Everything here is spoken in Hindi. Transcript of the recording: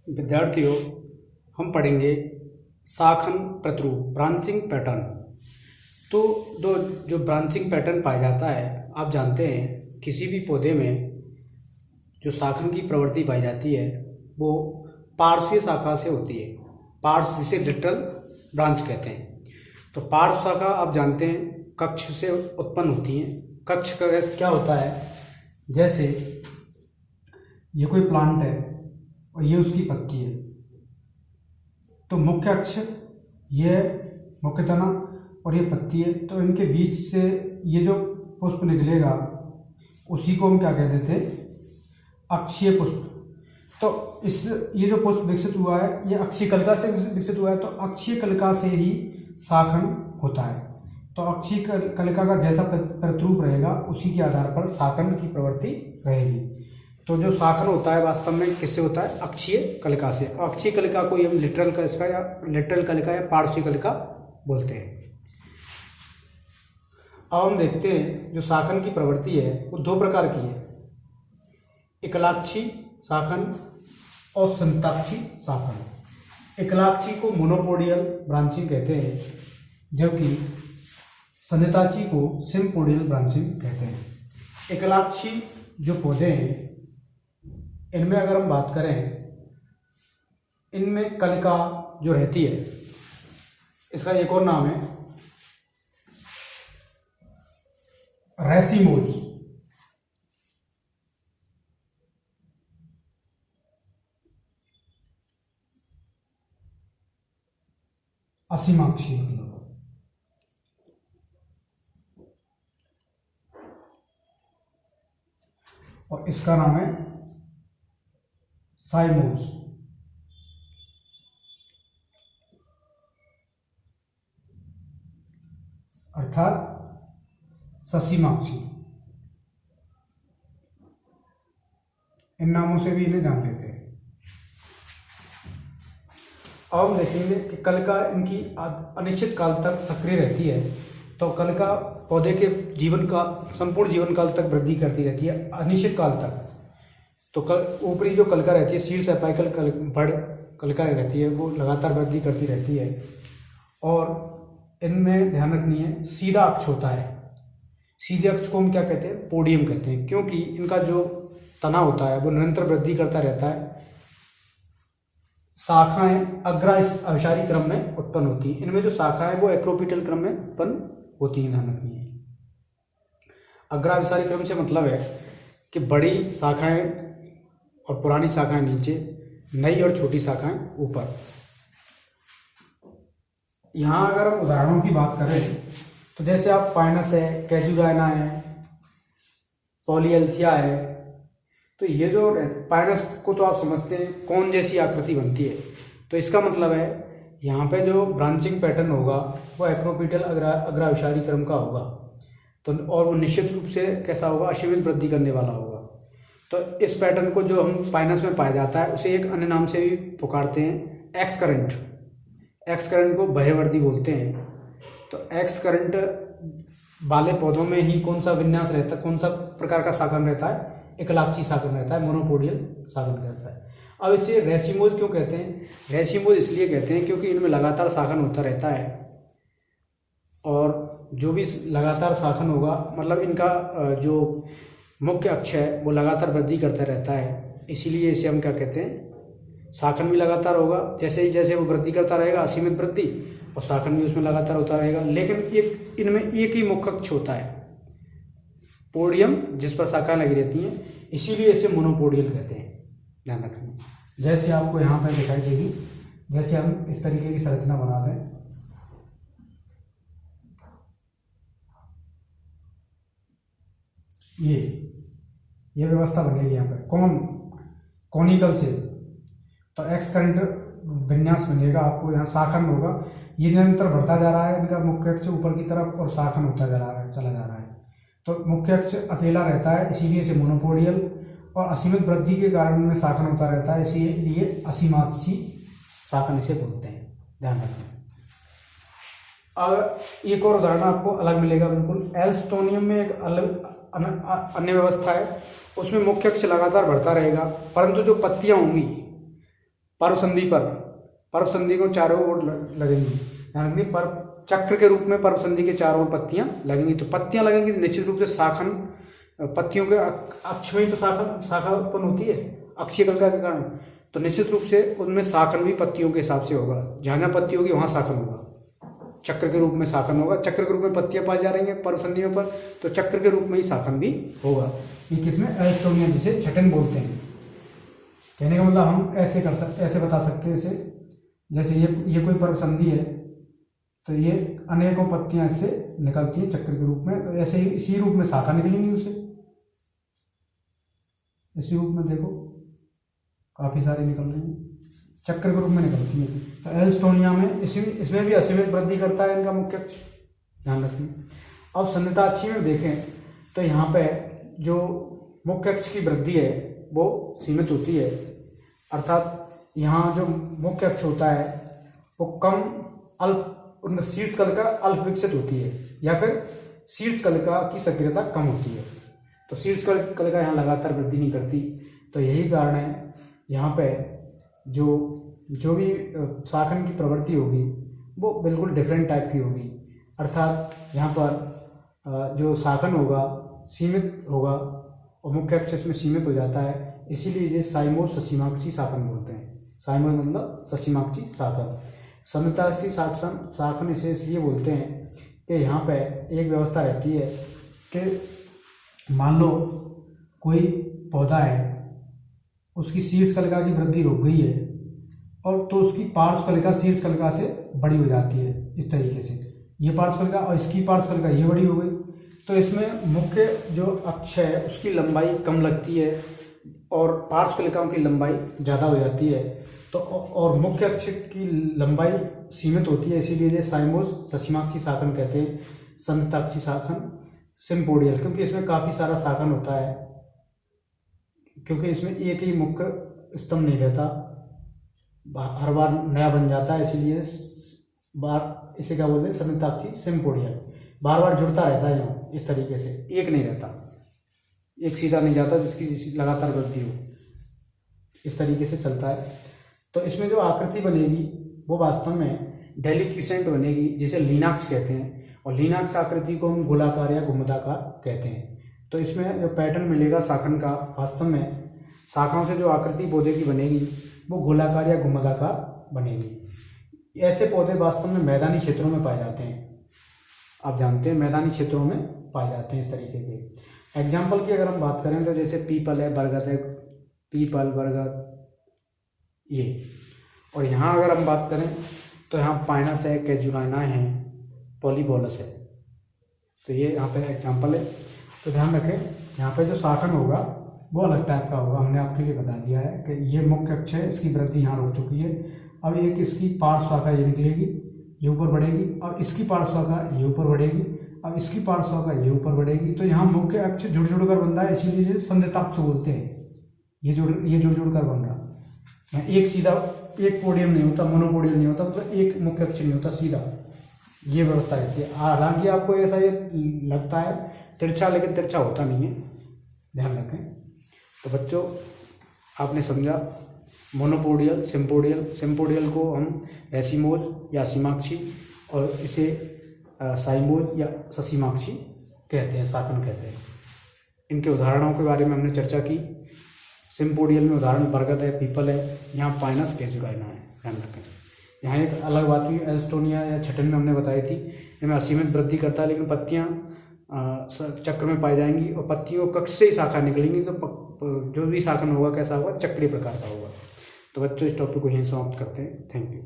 विद्यार्थियों, हम पढ़ेंगे शाखन प्रतिरूप ब्रांचिंग पैटर्न। तो जो ब्रांचिंग पैटर्न पाया जाता है, आप जानते हैं किसी भी पौधे में जो शाखन की प्रवृत्ति पाई जाती है वो पार्श्वीय शाखा से होती है। पार्श्व जिसे लिटरल ब्रांच कहते हैं। तो पार्श्व शाखा आप जानते हैं कक्ष से उत्पन्न होती है। कक्ष का क्या होता है, जैसे ये कोई प्लांट है और ये उसकी पत्ती है, तो मुख्य अक्ष ये मुख्य तना और ये पत्ती है, तो इनके बीच से ये जो पुष्प निकलेगा उसी को हम क्या कहते थे, अक्षीय पुष्प। तो ये जो पुष्प विकसित हुआ है ये अक्षीय कलिका से विकसित हुआ है, तो अक्षीय कलिका से ही शाखन होता है। तो अक्षीय कलिका का जैसा प्रतिरूप रहेगा उसी के आधार पर शाखन की प्रवृत्ति रहेगी। तो जो शाखन होता है वास्तव में किससे होता है, अक्षीय कलिका से। अक्षीय कलिका को हम लिटरल कलिका या पार्श्वीय कलिका बोलते हैं। अब हम देखते हैं जो शाखन की प्रवृत्ति है वो दो प्रकार की है, एकलाक्षी शाखन और संयुक्ताक्षी शाखन। एकलाक्षी को मोनोपोडियल ब्रांचिंग कहते हैं, जबकि संयुक्ताक्षी को सिम्पोडियल ब्रांचिंग कहते हैं। एकलाक्षी जो पौधे हैं इनमें अगर हम बात करें, इनमें कलिका जो रहती है इसका एक और नाम है रेसिमोज। असीमाक्षी मतलब, और इसका नाम है साइमोज। अर्थात ससीमाक्षी। इन नामों से भी इन्हें जान लेते हैं। अब हम देखेंगे कि कलिका इनकी अनिश्चित काल तक सक्रिय रहती है। तो कलिका पौधे के जीवन का संपूर्ण जीवन काल तक वृद्धि करती रहती है, अनिश्चित काल तक। तो ऊपरी जो कलिका रहती है, शीर्ष एपाइकल बड़ कलिका रहती है, वो लगातार वृद्धि करती रहती है। और इनमें ध्यान रखनी है सीधा अक्ष होता है। सीधे अक्ष को हम क्या कहते हैं, पोडियम कहते हैं, क्योंकि इनका जो तना होता है वो निरंतर वृद्धि करता रहता है। शाखाएं अग्राभिसारी क्रम में उत्पन्न होती हैं। इनमें जो शाखा है वो एक्रोपिटल क्रम में उत्पन्न होती है, ध्यान रखनी है। अग्राभिसारी क्रम से मतलब है कि बड़ी शाखाएं और पुरानी शाखाएं नीचे, नई और छोटी शाखाएं ऊपर। यहाँ अगर हम उदाहरणों की बात करें तो जैसे आप पाइनस है, कैजुराइना है, पॉलीएल्थिया है, तो ये जो पाइनस को तो आप समझते हैं कौन जैसी आकृति बनती है। तो इसका मतलब है यहाँ पे जो ब्रांचिंग पैटर्न होगा वो एक्रोपिटल अग्राभिसारी क्रम का होगा। तो और वो निश्चित रूप से कैसा होगा, असीमित वृद्धि करने वाला होगा। तो इस पैटर्न को जो हम पाइनस में पाया जाता है उसे एक अन्य नाम से भी पुकारते हैं, एक्स करंट। एक्स करंट को बहिर्वर्ती बोलते हैं। तो एक्स करंट वाले पौधों में ही कौन सा विन्यास रहता है, कौन सा प्रकार का शाखन रहता है, एकलाक्षी शाखन रहता है, मोनोपोडियल शाखन रहता है। अब इसे रेसिमोज क्यों कहते हैं? रेसिमोज इसलिए कहते हैं क्योंकि इनमें लगातार शाखन होता रहता है, और जो भी लगातार शाखन होगा मतलब इनका जो मुख्य अक्ष है वो लगातार वृद्धि करता रहता है। इसीलिए इसे हम क्या कहते हैं, शाखन भी लगातार होगा। जैसे वो वृद्धि करता रहेगा, असीमित वृद्धि, और शाखन भी उसमें लगातार होता रहेगा। लेकिन इनमें एक ही मुख्य अक्ष होता है, पोडियम, जिस पर शाखाएं लगी रहती हैं, इसीलिए इसे मोनोपोडियल कहते हैं, ध्यान रखना। जैसे आपको यहाँ पर दिखाई देगी, जैसे हम इस तरीके की संरचना बना दें, ये व्यवस्था बनेगी यहाँ पर कॉनिकल से। तो एक्स करंट विन्यास बनेगा, आपको यहाँ शाखन होगा। ये निरंतर बढ़ता जा रहा है, इनका मुख्य अक्ष ऊपर की तरफ, और शाखन होता चला जा रहा है। तो मुख्य अक्ष अकेला रहता है, इसीलिए इसे मोनोपोडियल, और असीमित वृद्धि के कारण में शाखन होता रहता है, इसीलिए असीमाक्षी शाखन इसे बोलते हैं, ध्यान रखना। अब एक और उदाहरण आपको अलग मिलेगा बिल्कुल। एल्स्टोनियम में एक अलग अन्य व्यवस्था है, उसमें मुख्य अक्ष लगातार बढ़ता रहेगा, परंतु जो पत्तियां होंगी पर्व संधि पर, पर्व संधि को चारों ओर लगेंगी, ध्यान रखिए। पर्व चक्र के रूप में पर्व संधि के चारों ओर पत्तियां लगेंगी। तो पत्तियां लगेंगी तो निश्चित रूप से शाखन, पत्तियों के अक्ष में तो शाखा उत्पन्न होती है अक्षीय कलिका के कारण, तो निश्चित रूप से उनमें शाखन भी पत्तियों के हिसाब से होगा। जहाँ जहाँ पत्ती होगी वहाँ शाखन होगा, चक्र के रूप में शाखन होगा। चक्र के रूप में पत्तियां पाई जा रही हैं पर्व संधियों पर, तो चक्र के रूप में ही शाखन भी होगा। ये किसमें, एल्स्टोनिया, जिसे छटन बोलते हैं। कहने का मतलब हम ऐसे कर सकते, ऐसे बता सकते हैं इसे, जैसे ये कोई पर्व संधि है तो ये अनेकों पत्तियां इससे निकलती हैं चक्र के रूप में, तो ऐसे ही इसी रूप में शाखा निकलेंगी उसे, इसी रूप में देखो काफी सारी निकल रही हैं, चक्र के रूप में निकलती है। तो एल्स्टोनिया में इसमें भी असीमित वृद्धि करता है इनका मुख्य अक्ष, ध्यान रखिए। अब संधिताक्षी में देखें तो यहाँ पे जो मुख्य अक्ष की वृद्धि है वो सीमित होती है, अर्थात यहाँ जो मुख्य अक्ष होता है वो कम अल्प, उनका शीर्ष कलिका अल्प विकसित होती है, या फिर शीर्ष कलिका की सक्रियता कम होती है। तो शीर्ष कलिका यहाँ लगातार वृद्धि नहीं करती, तो यही कारण है यहाँ पे जो भी शाखन की प्रवृत्ति होगी वो बिल्कुल डिफरेंट टाइप की होगी, अर्थात यहाँ पर जो शाखन होगा सीमित होगा और मुख्य अक्ष इसमें सीमित हो जाता है, इसीलिए ये साइमोड ससीमाक्षी शाखन बोलते हैं। साइमोड मतलब ससीमाक्षी शाखन। संधिताक्षी शाखन इसे इसलिए बोलते हैं कि यहाँ पे एक व्यवस्था रहती है कि मान लो कोई पौधा है, उसकी शीर्ष कलिका की वृद्धि रुक गई है और तो उसकी पार्श्व कलिका शीर्ष कलिका से बड़ी हो जाती है, इस तरीके से ये पार्श्व कलिका और इसकी पार्श्व कलिका ये बड़ी हो गई, तो इसमें मुख्य जो अक्ष है उसकी लंबाई कम लगती है और पार्श्व कलिकाओं की लंबाई ज़्यादा हो जाती है, तो और मुख्य अक्ष की लंबाई सीमित होती है, इसीलिए ये साइमोड ससीमाक्षी शाखन कहते हैं। संधिताक्षी शाखन सिम्पोडियल, क्योंकि इसमें काफ़ी सारा शाखन होता है, क्योंकि इसमें एक ही मुख्य स्तंभ नहीं रहता, हर बार नया बन जाता है, इसीलिए इसे क्या बोलते हैं, संधिताक्षी सिम्पोडियल। बार बार जुड़ता रहता है जो इस तरीके से, एक नहीं रहता, एक सीधा नहीं जाता जिसकी लगातार वृद्धि हो, इस तरीके से चलता है। तो इसमें जो आकृति बनेगी वो वास्तव में डेलिक्यूसेंट बनेगी, जिसे लीनाक्स कहते हैं, और लीनाक्स आकृति को हम गोलाकार या घुमदाकार कहते हैं। तो इसमें जो पैटर्न मिलेगा शाखन का, वास्तव में शाखाओं से जो आकृति पौधे की बनेगी वो गोलाकार या घुमदाकार बनेगी। ऐसे पौधे वास्तव में मैदानी क्षेत्रों में पाए जाते हैं, आप जानते हैं मैदानी क्षेत्रों में पाए जाते हैं इस तरीके के। एग्जाम्पल की अगर हम बात करें तो जैसे पीपल है, बरगद है, पीपल बरगद ये, और यहाँ अगर हम बात करें तो यहाँ पाइनस है, कैजुराइना है, पॉलीबोलस है, तो ये यहाँ पे एग्जाम्पल है। तो ध्यान रखें यहाँ पे जो शाखन होगा वो अलग टाइप का होगा, हमने आपके लिए बता दिया है कि ये मुख्य अक्ष है, इसकी वृद्धि यहाँ रुक चुकी है, अब एक इसकी पार्श्व शाखा ये निकलेगी, ये ऊपर बढ़ेगी, और इसकी पार्श्व शाखा ये ऊपर बढ़ेगी, अब इसकी पार्श्व शाखा ये ऊपर बढ़ेगी। तो यहाँ मुख्य अक्ष जुड़ जुड़ कर बन रहा है, इसीलिए इसे संधिताक्ष बोलते हैं। ये जुड़ जुड़ कर बन रहा है, एक सीधा एक पोडियम नहीं होता, मोनोपोडियम नहीं होता, मतलब एक मुख्य अक्ष नहीं होता, सीधा ये व्यवस्था रहती है। हालांकि आपको ऐसा ये लगता है तिरछा, लेकिन तिरछा होता नहीं है, ध्यान रखें। तो बच्चों आपने समझा मोनोपोडियल, सिम्पोडियल को हम रेसिमोज या सीमाक्षी और इसे साइमोज या ससीमाक्षी कहते हैं, शाखन कहते हैं। इनके उदाहरणों के बारे में हमने चर्चा की। सिम्पोडियल में उदाहरण बरगद है, पीपल है, यहाँ पाइनस कैजुराइना है, ध्यान रखें। यहाँ एक अलग बात हुई एल्स्टोनिया या छटन में हमने बताई थी, इनमें असीमित वृद्धि करता है, लेकिन पत्तियाँ चक्र में पाई जाएंगी और पत्तियों कक्ष से ही शाखा निकलेंगी, तो जो भी शाखन होगा कैसा होगा, चक्रीय प्रकार का होगा। तो बच्चों इस टॉपिक को यहीं समाप्त करते हैं। Thank you.